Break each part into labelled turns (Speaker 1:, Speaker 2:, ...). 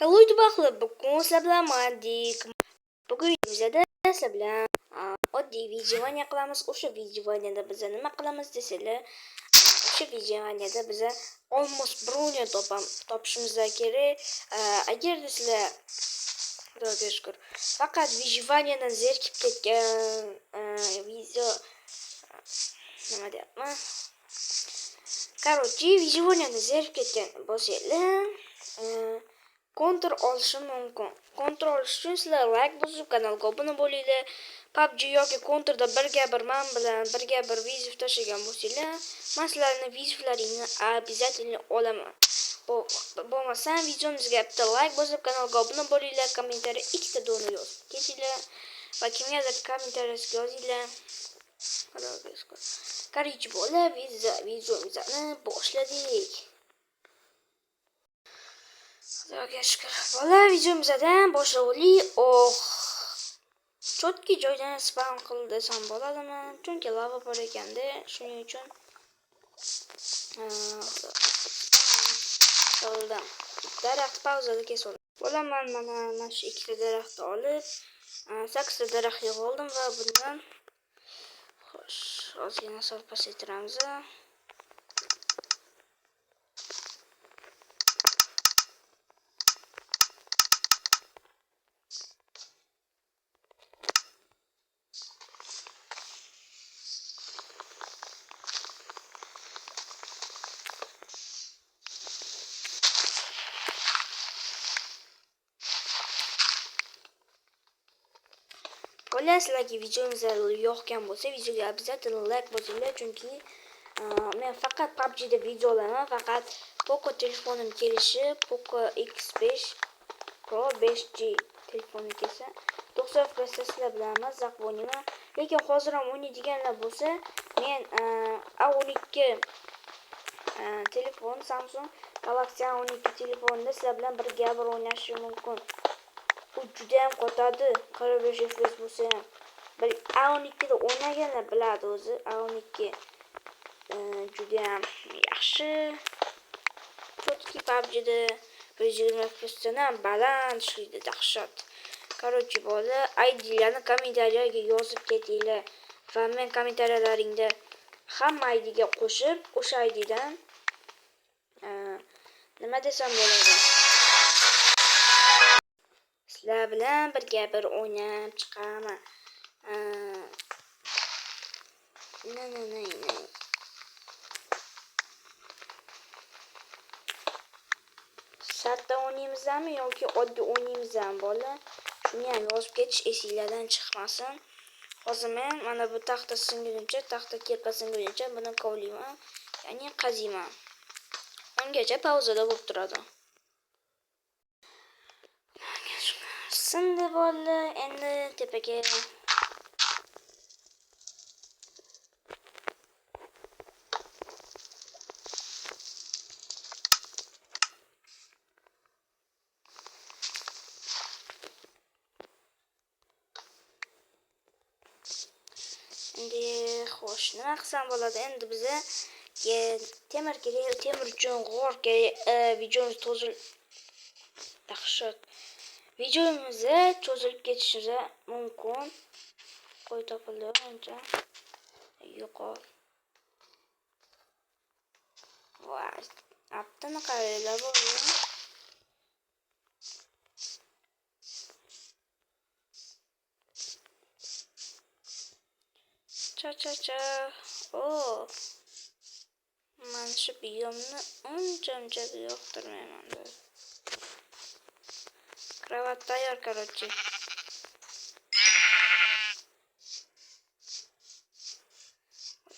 Speaker 1: Hello YouTube axlat, bugun sizlar bilan Mandik. Bugun bizada sizlar bilan oddiy videovaniya qilamiz. O'sha videovaniyada biz nima qilamiz desanglar, o'sha videovaniyada biz almost bronyo topishimiz kerak. Agar sizlar Xudoga shukr, faqat videovaniyadan zerikib ketgan video nima deyapman? Короче, videovaniyadan zerikib ketgan bo'lsanglar, kontrol olishim mumkin. Kontrol olish uchun sizlar like bosib, kanalga obuna bo'linglar. PUBG yoki Contrda birga bir men bilan birga bir video tashlagan bo'lsanglar, men sizlarning videolaringizni обязательно olaman. Bo'lmasa videomizga bitta like bosib, kanalga obuna bo'linglar, kommentariya ikkita dona yozib ketinglar va kimgadir kommentariyasiga yozinglar. Короче, bo'lib videomizni boshladik. Xudoga shukr. Bola videomizdan boshlaylik. Chotki joydan spam qil desam bo'ladimi? Chunki lava bor ekanda, shuning uchun soldan daraxt pauzada kesib. Bo'laman mana shu ikkita daraxtni olib, 8 ta daraxt yig'ib oldim va bundan xo'sh, ozgina sol pasaytiramiz. Bola sizlarga videomiz yoqgan bo'lsa, videoga обязательно like bosinglar, chunki men faqat PUBGda video olaman, faqat Poco telefonim kelishi, Poco X5 Pro 5G telefonim kelsa, 90 FPS sizlar bilan mazzaq o'ynayman. Lekin hozir ham o'ynaydiganlar bo'lsa, men A12 telefon, Samsung Galaxy A12 telefonida sizlar bilan birga bir o'ynashim mumkin. U juda ham qotadi, 45 FPS bo'lsa ham. Bir A12da o'ynaganlar biladi o'zi. A12 juda ham yaxshi. Chotki PUBGda 120 FPS dan baland ishlaydi, dahshat. Короче, bola, IDlarni kommentariyaga yozib ketinglar va men kommentariyalaringda hamma IDga qo'shib, o'sha IDdan nima desam bo'ladi? Sizlar bilan birga bir o'ynab chiqaman. Satda o'ynaymizmi yoki oddiy o'ynaymizmi bola? Shuni ham yozib ketish esinglardan chiqmasin. Hozir men mana bu taxta singuncha, taxta kelpa singuncha buni kovlayman, ya'ni qaziyman. Ungacha pauzada bo'lib turadi. Sindi bola, endi tepaga endi xo'sh, nima qilsam bo'ladi? Endi biza temir kerak, temir uchun g'or kerak. Videomiz dahshat. Videomiz cho'zilib ketishi mumkin. Qo'y topildi ancha. Yo'qol. Voy, aptani qaranglar bo'ldi. Cha. Men shu biyomni uncha yoqtirmayman. Kravat tayyor, короче.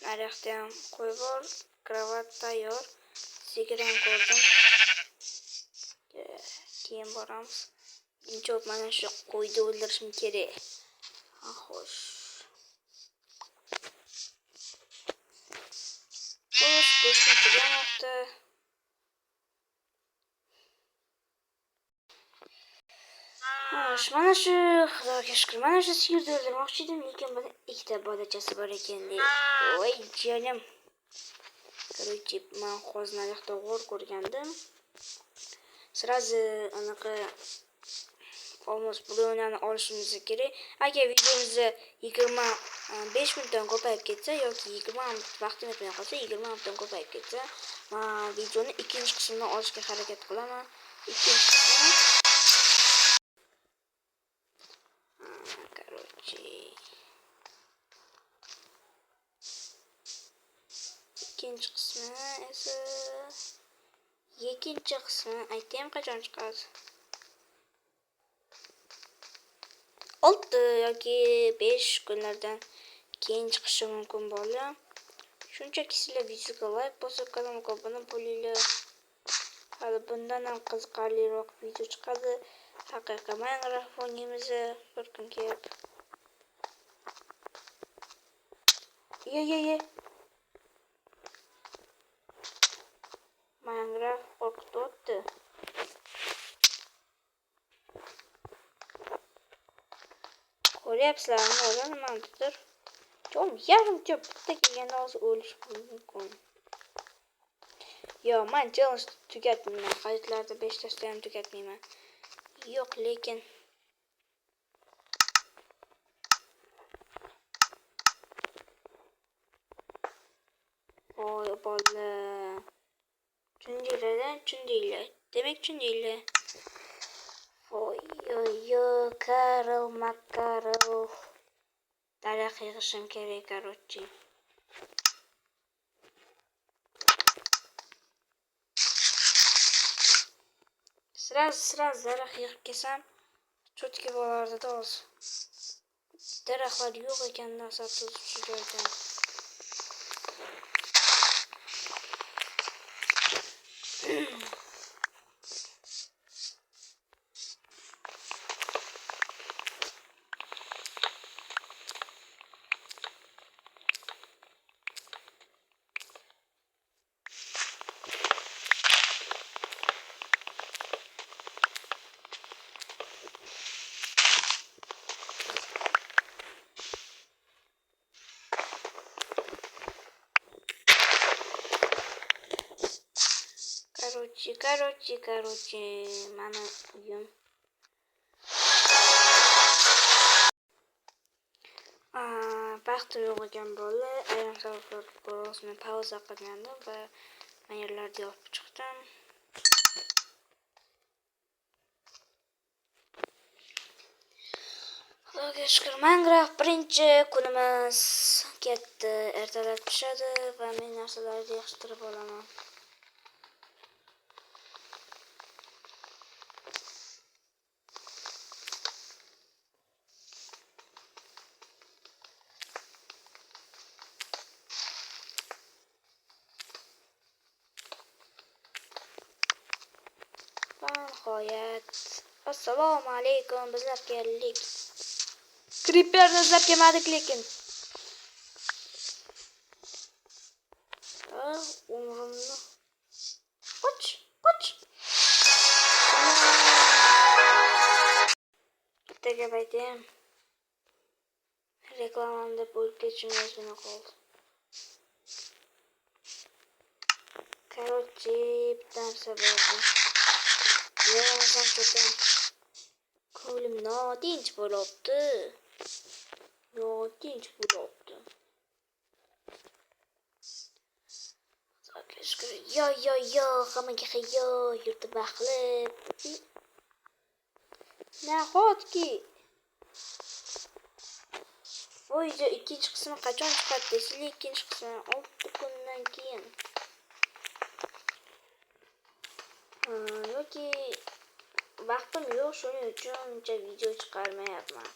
Speaker 1: Naryoqda ham qo'y bor, kravat tayyor. Sigiram ko'rdim. Keyin boramiz. Inchoq mana shu qo'yni o'ldirishim kerak. Xo'sh. Go'shtni tugamoqda. Xo'sh, mana shu Xudoga shukr, mana shu sigirni o'ldirmoqchi edim, lekin buni ikkita bolachasi bor ekan. Voy, jonim. Короче, men hozir naryoqda g'or ko'rgandim. sразу anaqa olmos plyonani olishimiz kerak. Agar videomizni 25 minutdan ko'payib ketsa yoki 20 minut vaqtim yetmay qolsa, 20 minutdan ko'payib ketsa, men videoni ikkinchi qismini olishga harakat qilaman. Ikkinchi qismi короче ikkinchi qismi esa ikkinchi qismi aytayim qachon chiqadi? 6 yoki 5 kunlardan keyin chiqishi mumkin bo'ladi. Shunchaki sizlar videoga like bosib, kanalimga obuna bo'linglar. Hali bundan ham qiziqarliroq video chiqadi. Haqiqiy Minecraft o'ynaymiz bir kun kelib. Ye. Minecraft qo'rqityapti. Ko'ryapsizlarmi? O'ranamandir. Yarimcha bitta kelganda hozir o'lish mumkin. Yo, men challenge tugatmayman. Qaytlarda 5 tashda ham tugatmayman. Yo'q, lekin voy bola. Chundiylar. Demak chundiylar. Voy Karl Makarov. Daraxt yig'ishim kerak, короче. Sraz daraxt yig'ib kelsam, cho'tki bo'lardi hozir. Daraxtlar yo'q ekan-da, shu joyda. Короче, mana uyim. Vaqtim yo'q ekan bo'ldi. Ayrim sabablar biroz men pauza qilgandim va men yerlarni yopib chiqdim. Xudoga shukr, Minecraft birinchi kunimiz ketdi. Ertalab pishadi va men narsalarni yig'ishtirib olaman. Nihoyat. Assalomu alaykum, bizlar keldik. Creeperni izlab kelmadik lekin. Umrimni. Qoch. Bitta gap aytayim. Reklamamda bo'lib ketishim o'zimga qoldi. Короче, bitta narsa bo'ldi. Yo'qman cho'tan. Ko'nglim notinch bo'libdi. Yo, hammaga hayo, yurti baxtli. Nahotki video ikkinchi qismi qachon chiqadi desizlar, ikkinchi qismi 6 kundan keyin. Yoki vaqtim yo'q, shuning uchun uncha video chiqarmayapman.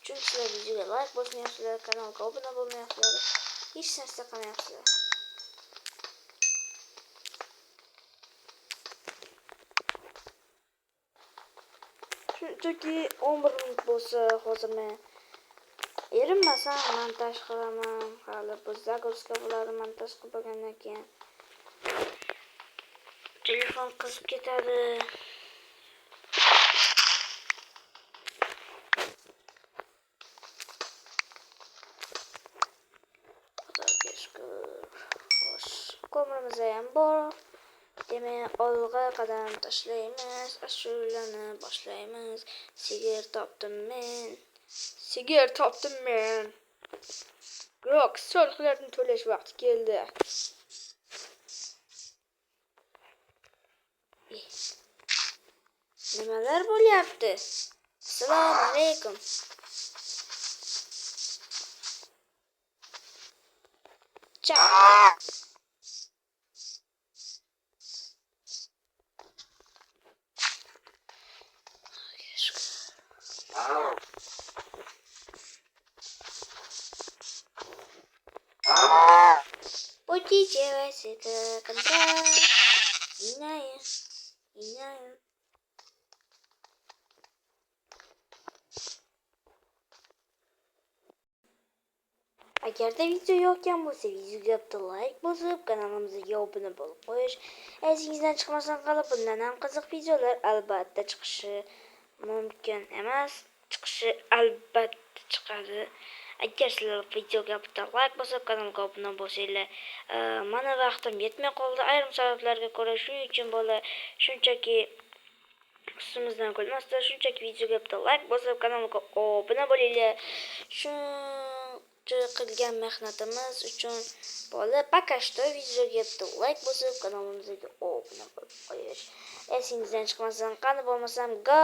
Speaker 1: Chunki sizlar videoga like bosmayapsizlar, kanalga obuna bo'lmayapsizlar, hech narsa qilmayapsizlar. Chunki 11 minut bo'lsa, hozir men erinmasam montaj qilaman. Hali bu zagorska bularni montaj qilib bo'lgandan keyin telefon qizib ketadi. Xudoga shukr. Xo'sh, ko'mirimiz ham bor. Demek olg'a qadam tashlaymiz, ashulani boshlaymiz. Sigir topdim men. Sigir topdim men. Yo'q, soliqlarni to'lash vaqti keldi. Nimalar bo'lyapti? Assalomu alaykum. Пути девочка, контра. Иная. Agarda video yoqgan bo'lsa, videoga bitta like bosib, kanalimizga obuna bo'lib qo'yish. Esingizdan chiqmasin qolib, bundan ham qiziq videolar albatta chiqishi mumkin emas. Chiqishi albatta chiqadi. Agar sizlar videoga bitta like bosib, kanalimga obuna bo'lsanglar, mana vaqtim yetmay qoldi. Ayrim sabablarga ko'ra shuning uchun shunchaki ustimizdan kulmasdan shunchaki videoga bitta like bosib, kanalimga obuna bo'linglar. Qilgan mehnatimiz uchun пока что videoga bitta like bosib, kanalimizga obuna bo'lib qo'yish. Esingizdan chiqmasin, qani bo'lmasam go!